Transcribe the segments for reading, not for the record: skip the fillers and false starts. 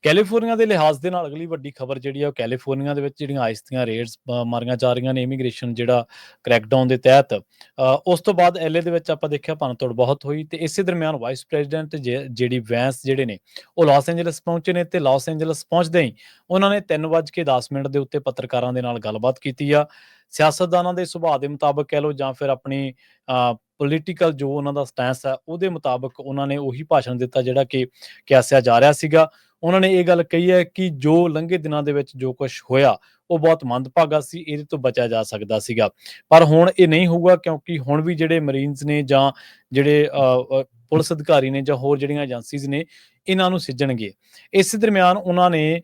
California ਦੇ ਲਿਹਾਜ਼ ਦੇ ਨਾਲ ਅਗਲੀ ਵੱਡੀ ਖਬਰ ਜਿਹੜੀ ਆ ਉਹ ਕੈਲੀਫੋਰਨੀਆ ਦੇ ਵਿੱਚ ਜਿਹੜੀਆਂ ਆਈਸ ਦੀਆਂ ਰੇਡਸ ਮਾਰੀਆਂ ਜਾ ਰਹੀਆਂ ਨੇ ਇਮੀਗ੍ਰੇਸ਼ਨ ਜਿਹੜਾ ਕ੍ਰੈਕਡਾਊਨ ਦੇ ਤਹਿਤ ਉਸ ਤੋਂ ਬਾਅਦ ਐਲਏ ਦੇ ਵਿੱਚ ਆਪਾਂ ਦੇਖਿਆ ਭੰਨਤੋੜ ਬਹੁਤ ਹੋਈ ਤੇ ਇਸੇ ਦਰਮਿਆਨ ਵਾਈਸ ਪ੍ਰੈਜ਼ੀਡੈਂਟ ਜਿਹੜੀ ਵੈਂਸ ਜਿਹੜੇ ਨੇ ਉਹ ਲਾਸ ਐਂਜਲਸ ਪਹੁੰਚੇ ਨੇ ਤੇ ਲਾਸ ਐਂਜਲਸ ਪਹੁੰਚਦੇ ਹੀ ਉਹਨਾਂ ਨੇ 3:10 ਦੇ ਉੱਤੇ ਪੱਤਰਕਾਰਾਂ ਦੇ ਨਾਲ ਗੱਲਬਾਤ ਕੀਤੀ ਆ। ਸਿਆਸਤਦਾਨਾਂ ਦੇ ਸੁਭਾਅ ਦੇ ਮੁਤਾਬਕ ਕਹਿ ਲਓ ਜਾਂ ਫਿਰ ਆਪਣੀ ਪੋਲੀਟੀਕਲ ਜੋ ਉਹਨਾਂ ਦਾ ਸਟੈਂਸ ਹੈ ਉਹਦੇ ਮੁਤਾਬਕ ਉਹਨਾਂ ਨੇ ਉਹੀ ਭਾਸ਼ਣ ਦਿੱਤਾ ਜਿਹੜਾ ਕਿ ਕਿਆਸਿਆ ਜਾ ਰਿਹਾ ਸੀਗਾ। ਉਹਨਾਂ ਨੇ ਇਹ ਗੱਲ ਕਹੀ ਹੈ ਕਿ ਜੋ ਲੰਘੇ ਦਿਨਾਂ ਦੇ ਵਿੱਚ ਜੋ ਕੁਝ ਹੋਇਆ ਉਹ ਬਹੁਤ ਮੰਦਭਾਗਾ ਸੀ, ਇਹਦੇ ਤੋਂ ਬਚਿਆ ਜਾ ਸਕਦਾ ਸੀਗਾ। ਪਰ ਹੁਣ ਇਹ ਨਹੀਂ ਹੋਊਗਾ ਕਿਉਂਕਿ ਹੁਣ ਵੀ ਜਿਹੜੇ ਮਰੀਨਸ ਨੇ ਜਾਂ ਜਿਹੜੇ ਪੁਲਿਸ ਅਧਿਕਾਰੀ ਨੇ ਜਾਂ ਹੋਰ ਜਿਹੜੀਆਂ ਏਜੰਸੀਜ਼ ਨੇ ਇਹਨਾਂ ਨੂੰ ਸਿੱਝਣਗੇ। ਇਸ ਦਰਮਿਆਨ ਉਹਨਾਂ ਨੇ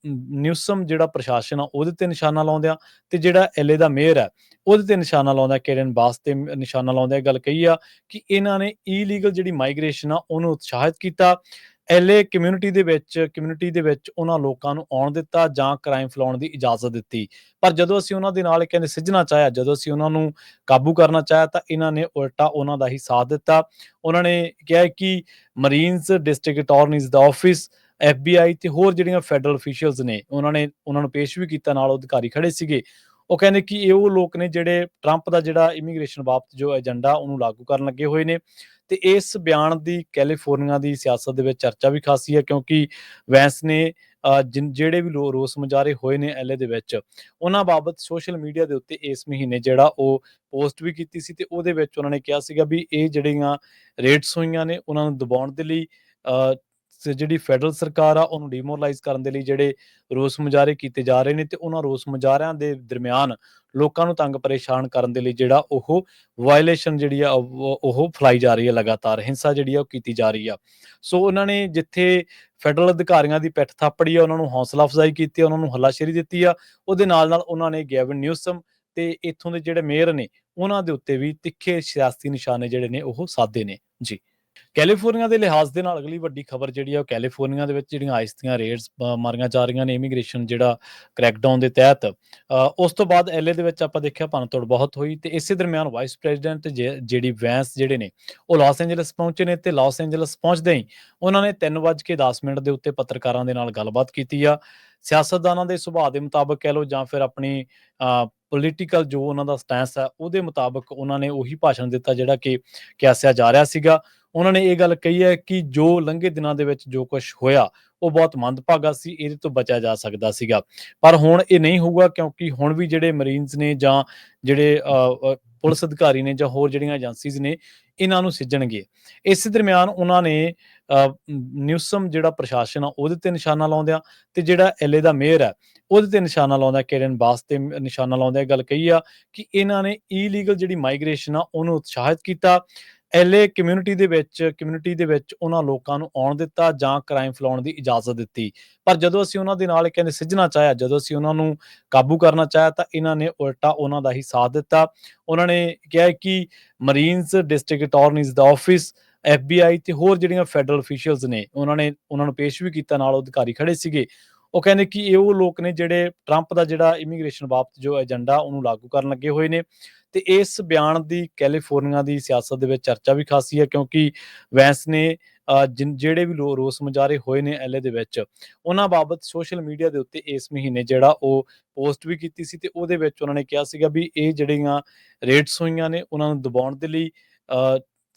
ਨਿਊਸਮ ਜਿਹੜਾ ਪ੍ਰਸ਼ਾਸਨ ਆ ਉਹਦੇ ਤੇ ਨਿਸ਼ਾਨਾ ਲਾਉਂਦਿਆਂ ਤੇ ਜਿਹੜਾ ਐਲਏ ਦਾ ਮੇਅਰ ਹੈ ਉਹਦੇ ਤੇ ਨਿਸ਼ਾਨਾ ਲਾਉਂਦਾ ਕੇਰਨ ਬਾਸ ਤੇ ਨਿਸ਼ਾਨਾ ਲਾਉਂਦਿਆਂ ਇਹ ਗੱਲ ਕਹੀ ਆ ਕਿ ਇਹਨਾਂ ਨੇ ਇਲੀਗਲ ਜਿਹੜੀ ਮਾਈਗ੍ਰੇਸ਼ਨ ਆ ਉਹਨੂੰ ਉਤਸ਼ਾਹਿਤ ਕੀਤਾ। ਐਲਏ ਕਮਿਊਨਿਟੀ ਦੇ ਵਿੱਚ ਉਹਨਾਂ ਲੋਕਾਂ ਨੂੰ ਆਉਣ ਦਿੱਤਾ ਜਾਂ ਕ੍ਰਾਈਮ ਫੈਲਾਉਣ ਦੀ ਇਜਾਜ਼ਤ ਦਿੱਤੀ। ਪਰ ਜਦੋਂ ਅਸੀਂ ਉਹਨਾਂ ਦੇ ਨਾਲ ਕਹਿੰਦੇ ਸਿੱਝਣਾ ਚਾਹਿਆ, ਜਦੋਂ ਅਸੀਂ ਉਹਨਾਂ ਨੂੰ ਕਾਬੂ ਕਰਨਾ ਚਾਹਿਆ ਤਾਂ ਇਹਨਾਂ ਨੇ ਉਲਟਾ ਉਹਨਾਂ ਦਾ ਹੀ ਸਾਥ ਦਿੱਤਾ। ਉਹਨਾਂ ਨੇ ਕਿਹਾ ਕਿ ਮਰੀਨਸ ਡਿਸਟ੍ਰਿਕਟ ਅਟਾਰਨੀਜ਼ ਦਾ ਆਫਿਸ, FBI ਤੇ ਹੋਰ ਜਿਹੜੀਆਂ ਫੈਡਰਲ ਅਫੀਸ਼ੀਅਲਸ ਨੇ ਉਹਨਾਂ ਨੂੰ ਪੇਸ਼ ਵੀ ਕੀਤਾ, ਨਾਲ ਅਧਿਕਾਰੀ ਖੜੇ ਸੀਗੇ। ਉਹ ਕਹਿੰਦੇ ਕਿ ਇਹ ਉਹ ਲੋਕ ਨੇ ਜਿਹੜੇ ਟਰੰਪ ਦਾ ਜਿਹੜਾ ਇਮੀਗ੍ਰੇਸ਼ਨ ਬਾਬਤ ਜੋ ਏਜੰਡਾ ਉਹਨੂੰ ਲਾਗੂ ਕਰਨ ਲੱਗੇ ਹੋਏ ਨੇ। ਤੇ ਇਸ ਬਿਆਨ ਦੀ ਕੈਲੀਫੋਰਨੀਆ ਦੀ ਸਿਆਸਤ ਦੇ ਵਿੱਚ ਚਰਚਾ ਵੀ ਖਾਸੀ ਹੈ ਕਿਉਂਕਿ ਵੈਂਸ ਨੇ ਜਿਹੜੇ ਵੀ ਰੋਸ ਮੁਜ਼ਾਹਰੇ ਹੋਏ ਨੇ ਐਲਏ ਦੇ ਵਿੱਚ ਉਹਨਾਂ ਬਾਬਤ ਸੋਸ਼ਲ ਮੀਡੀਆ ਦੇ ਉੱਤੇ ਇਸ ਮਹੀਨੇ ਜਿਹੜਾ ਉਹ ਪੋਸਟ ਵੀ ਕੀਤੀ ਸੀ ਤੇ ਉਹਦੇ ਵਿੱਚ ਉਹਨਾਂ ਨੇ ਕਿਹਾ ਸੀਗਾ ਵੀ ਇਹ ਜਿਹੜੀਆਂ ਰੇਡਸ ਹੋਈਆਂ ਨੇ ਉਹਨਾਂ ਨੂੰ ਦਬਾਉਣ ਦੇ ਲਈ ਜਿਹੜੀ ਫੈਡਰਲ ਸਰਕਾਰ ਆ ਉਹਨੂੰ ਡੀਮੋਰਲਾਈਜ਼ ਕਰਨ ਦੇ ਲਈ ਜਿਹੜੇ ਰੋਸ ਮੁਜ਼ਾਹਰੇ ਕੀਤੇ ਜਾ ਰਹੇ ਨੇ ਤੇ ਉਹਨਾਂ ਰੋਸ ਮੁਜ਼ਾਹਰਿਆਂ ਦੇ ਦਰਮਿਆਨ ਲੋਕਾਂ ਨੂੰ ਤੰਗ ਪਰੇਸ਼ਾਨ ਕਰਨ ਦੇ ਲਈ ਜਿਹੜਾ ਉਹ ਵਾਇਲੇਸ਼ਨ ਜਿਹੜੀ ਆ ਉਹ ਫੈਲਾਈ ਜਾ ਰਹੀ ਹੈ, ਲਗਾਤਾਰ ਹਿੰਸਾ ਜਿਹੜੀ ਆ ਉਹ ਕੀਤੀ ਜਾ ਰਹੀ ਆ। ਸੋ ਉਹਨਾਂ ਨੇ ਜਿੱਥੇ ਫੈਡਰਲ ਅਧਿਕਾਰੀਆਂ ਦੀ ਪਿੱਠ ਥਾਪੜੀ ਆ, ਉਹਨਾਂ ਨੂੰ ਹੌਸਲਾ ਅਫਜ਼ਾਈ ਕੀਤੀ, ਉਹਨਾਂ ਨੂੰ ਹੱਲਾਸ਼ੇਰੀ ਦਿੱਤੀ ਆ, ਉਹਦੇ ਨਾਲ ਉਹਨਾਂ ਨੇ ਗੈਵਨ ਨਿਊਸਮ ਤੇ ਇੱਥੋਂ ਦੇ ਜਿਹੜੇ ਮੇਅਰ ਨੇ ਉਹਨਾਂ ਦੇ ਉੱਤੇ ਵੀ ਤਿੱਖੇ ਸਿਆਸੀ ਨਿਸ਼ਾਨੇ ਜਿਹੜੇ ਨੇ ਉਹ ਸਾਧੇ ਨੇ ਜੀ। ਕੈਲੀਫੋਰਨੀਆ ਦੇ ਲਿਹਾਜ਼ ਦੇ ਨਾਲ ਅਗਲੀ ਵੱਡੀ ਖਬਰ ਜਿਹੜੀ ਆ ਉਹ ਕੈਲੀਫੋਰਨੀਆ ਦੇ ਵਿੱਚ ਜਿਹੜੀਆਂ ਆਈਸ ਦੀਆਂ ਰੇਡਸ ਮਾਰੀਆਂ ਜਾ ਰਹੀਆਂ ਨੇ ਇਮੀਗ੍ਰੇਸ਼ਨ ਜਿਹੜਾ ਕ੍ਰੈਕਡਾਊਨ ਦੇ ਤਹਿਤ ਉਸ ਤੋਂ ਬਾਅਦ ਐਲਏ ਦੇ ਵਿੱਚ ਆਪਾਂ ਦੇਖਿਆ ਭੰਨਤੋੜ ਬਹੁਤ ਹੋਈ ਤੇ ਇਸੇ ਦਰਮਿਆਨ ਵਾਈਸ ਪ੍ਰੈਜ਼ੀਡੈਂਟ ਜਿਹੜੀ ਵੈਂਸ ਜਿਹੜੇ ਨੇ ਉਹ ਲਾਸ ਐਂਜਲਸ ਪਹੁੰਚੇ ਨੇ ਤੇ ਲਾਸ ਐਂਜਲਸ ਪਹੁੰਚਦੇ ਹੀ ਉਹਨਾਂ ਨੇ 3:10 ਦੇ ਉੱਤੇ ਪੱਤਰਕਾਰਾਂ ਦੇ ਨਾਲ ਗੱਲਬਾਤ ਕੀਤੀ ਆ। ਸਿਆਸਤਦਾਨਾਂ ਦੇ ਸੁਭਾਅ ਦੇ ਮੁਤਾਬਕ ਕਹਿ ਲਓ ਜਾਂ ਫਿਰ ਆਪਣੀ ਪੋਲੀਟੀਕਲ ਜੋ ਉਹਨਾਂ ਦਾ ਸਟੈਂਸ ਹੈ ਉਹਦੇ ਮੁਤਾਬਕ ਉਹਨਾਂ ਨੇ ਉਹੀ ਭਾਸ਼ਣ ਦਿੱਤਾ ਜਿਹੜਾ ਕਿ ਕਿਆਸਿਆ ਜਾ ਰਿਹਾ ਸੀਗਾ। ਉਹਨਾਂ ਨੇ ਇਹ ਗੱਲ ਕਹੀ ਹੈ ਕਿ ਜੋ ਲੰਘੇ ਦਿਨਾਂ ਦੇ ਵਿੱਚ ਜੋ ਕੁਝ ਹੋਇਆ ਉਹ ਬਹੁਤ ਮੰਦਭਾਗਾ ਸੀ, ਇਹਦੇ ਤੋਂ ਬਚਿਆ ਜਾ ਸਕਦਾ ਸੀਗਾ। ਪਰ ਹੁਣ ਇਹ ਨਹੀਂ ਹੋਊਗਾ ਕਿਉਂਕਿ ਹੁਣ ਵੀ ਜਿਹੜੇ ਮਰੀਨਸ ਨੇ ਜਾਂ ਜਿਹੜੇ ਪੁਲਿਸ ਅਧਿਕਾਰੀ ਨੇ ਜਾਂ ਹੋਰ ਜਿਹੜੀਆਂ ਏਜੰਸੀਜ਼ ਨੇ ਇਹਨਾਂ ਨੂੰ ਸਿੱਝਣਗੇ। ਇਸ ਦਰਮਿਆਨ ਉਹਨਾਂ ਨੇ ਨਿਊਸਮ ਜਿਹੜਾ ਪ੍ਰਸ਼ਾਸਨ ਆ ਉਹਦੇ ਤੇ ਨਿਸ਼ਾਨਾ ਲਾਉਂਦਿਆਂ ਤੇ ਜਿਹੜਾ ਐਲਏ ਦਾ ਮੇਅਰ ਹੈ ਉਹਦੇ ਤੇ ਨਿਸ਼ਾਨਾ ਲਾਉਂਦਾ ਕੇਰਨ ਬਾਸ ਤੇ ਨਿਸ਼ਾਨਾ ਲਾਉਂਦਿਆਂ ਇਹ ਗੱਲ ਕਹੀ ਆ ਕਿ ਇਹਨਾਂ ਨੇ ਇਲੀਗਲ ਜਿਹੜੀ ਮਾਈਗ੍ਰੇਸ਼ਨ ਆ ਉਹਨੂੰ ਉਤਸ਼ਾਹਿਤ ਕੀਤਾ। ਐਲਏ ਕਮਿਊਨਿਟੀ ਦੇ ਵਿੱਚ ਉਹਨਾਂ ਲੋਕਾਂ ਨੂੰ ਆਉਣ ਦਿੱਤਾ ਜਾਂ ਕ੍ਰਾਈਮ ਫੈਲਾਉਣ ਦੀ ਇਜਾਜ਼ਤ ਦਿੱਤੀ। ਪਰ ਜਦੋਂ ਅਸੀਂ ਉਹਨਾਂ ਦੇ ਨਾਲ ਕਹਿੰਦੇ ਸਿੱਝਣਾ ਚਾਹਿਆ, ਜਦੋਂ ਅਸੀਂ ਉਹਨਾਂ ਨੂੰ ਕਾਬੂ ਕਰਨਾ ਚਾਹਿਆ ਤਾਂ ਇਹਨਾਂ ਨੇ ਉਲਟਾ ਉਹਨਾਂ ਦਾ ਹੀ ਸਾਥ ਦਿੱਤਾ। ਉਹਨਾਂ ਨੇ ਕਿਹਾ ਕਿ ਮਰੀਨਸ ਡਿਸਟ੍ਰਿਕਟ ਅਟਾਰਨੀਜ਼ ਦਾ ਆਫਿਸ, FBI ਤੇ ਹੋਰ ਜਿਹੜੀਆਂ ਫੈਡਰਲ ਅਫੀਸ਼ੀਅਲਸ ਨੇ ਉਹਨਾਂ ਨੂੰ ਪੇਸ਼ ਵੀ ਕੀਤਾ, ਨਾਲ ਅਧਿਕਾਰੀ ਖੜੇ ਸੀਗੇ। ਉਹ ਕਹਿੰਦੇ ਕਿ ਇਹ ਉਹ ਲੋਕ ਨੇ ਜਿਹੜੇ ਟਰੰਪ ਦਾ ਜਿਹੜਾ ਇਮੀਗ੍ਰੇਸ਼ਨ ਬਾਬਤ ਜੋ ਏਜੰਡਾ ਉਹਨੂੰ ਲਾਗੂ ਕਰਨ ਲੱਗੇ ਹੋਏ ਨੇ। ਤੇ ਇਸ ਬਿਆਨ ਦੀ ਕੈਲੀਫੋਰਨੀਆ ਦੀ ਸਿਆਸਤ ਦੇ ਵਿੱਚ ਚਰਚਾ ਵੀ ਖਾਸੀ ਹੈ ਕਿਉਂਕਿ ਵੈਂਸ ਨੇ ਜਿਹੜੇ ਵੀ ਰੋਸ ਮੁਜ਼ਾਹਰੇ ਹੋਏ ਨੇ ਐਲਏ ਦੇ ਵਿੱਚ ਉਹਨਾਂ ਬਾਬਤ ਸੋਸ਼ਲ ਮੀਡੀਆ ਦੇ ਉੱਤੇ ਇਸ ਮਹੀਨੇ ਜਿਹੜਾ ਉਹ ਪੋਸਟ ਵੀ ਕੀਤੀ ਸੀ ਤੇ ਉਹਦੇ ਵਿੱਚ ਉਹਨਾਂ ਨੇ ਕਿਹਾ ਸੀਗਾ ਵੀ ਇਹ ਜਿਹੜੀਆਂ ਰੇਡਸ ਹੋਈਆਂ ਨੇ ਉਹਨਾਂ ਨੂੰ ਦਬਾਉਣ ਦੇ ਲਈ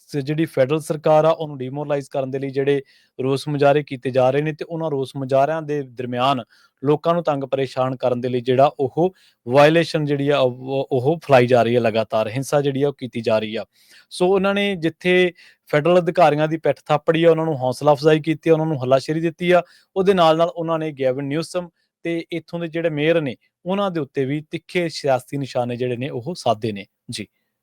ਜਿਹੜੀ ਫੈਡਰਲ ਸਰਕਾਰ ਆ ਉਹਨੂੰ ਡੀਮੋਰਲਾਈਜ਼ ਕਰਨ ਦੇ ਲਈ ਜਿਹੜੇ ਰੋਸ ਮੁਜ਼ਾਹਰੇ ਕੀਤੇ ਜਾ ਰਹੇ ਨੇ ਤੇ ਉਹਨਾਂ ਰੋਸ ਮੁਜ਼ਾਹਰਿਆਂ ਦੇ ਦਰਮਿਆਨ ਲੋਕਾਂ ਨੂੰ ਤੰਗ ਪਰੇਸ਼ਾਨ ਕਰਨ ਦੇ ਲਈ ਜਿਹੜਾ ਉਹ ਵਾਇਲੇਸ਼ਨ ਜਿਹੜੀ ਆ ਉਹ ਫੈਲਾਈ ਜਾ ਰਹੀ ਹੈ, ਲਗਾਤਾਰ ਹਿੰਸਾ ਜਿਹੜੀ ਆ ਉਹ ਕੀਤੀ ਜਾ ਰਹੀ ਆ। ਸੋ ਉਹਨਾਂ ਨੇ ਜਿੱਥੇ ਫੈਡਰਲ ਅਧਿਕਾਰੀਆਂ ਦੀ ਪਿੱਠ ਥਾਪੜੀ ਆ, ਉਹਨਾਂ ਨੂੰ ਹੌਸਲਾ ਅਫਜ਼ਾਈ ਕੀਤੀ, ਉਹਨਾਂ ਨੂੰ ਹੱਲਾਸ਼ੇਰੀ ਦਿੱਤੀ ਆ, ਉਹਦੇ ਨਾਲ ਉਹਨਾਂ ਨੇ ਗੈਵਨ ਨਿਊਸਮ ਤੇ ਇੱਥੋਂ ਦੇ ਜਿਹੜੇ ਮੇਅਰ ਨੇ ਉਹਨਾਂ ਦੇ ਉੱਤੇ ਵੀ ਤਿੱਖੇ ਸਿਆਸੀ ਨਿਸ਼ਾਨੇ ਜਿਹੜੇ ਨੇ ਉਹ ਸਾਧੇ ਨੇ ਜੀ।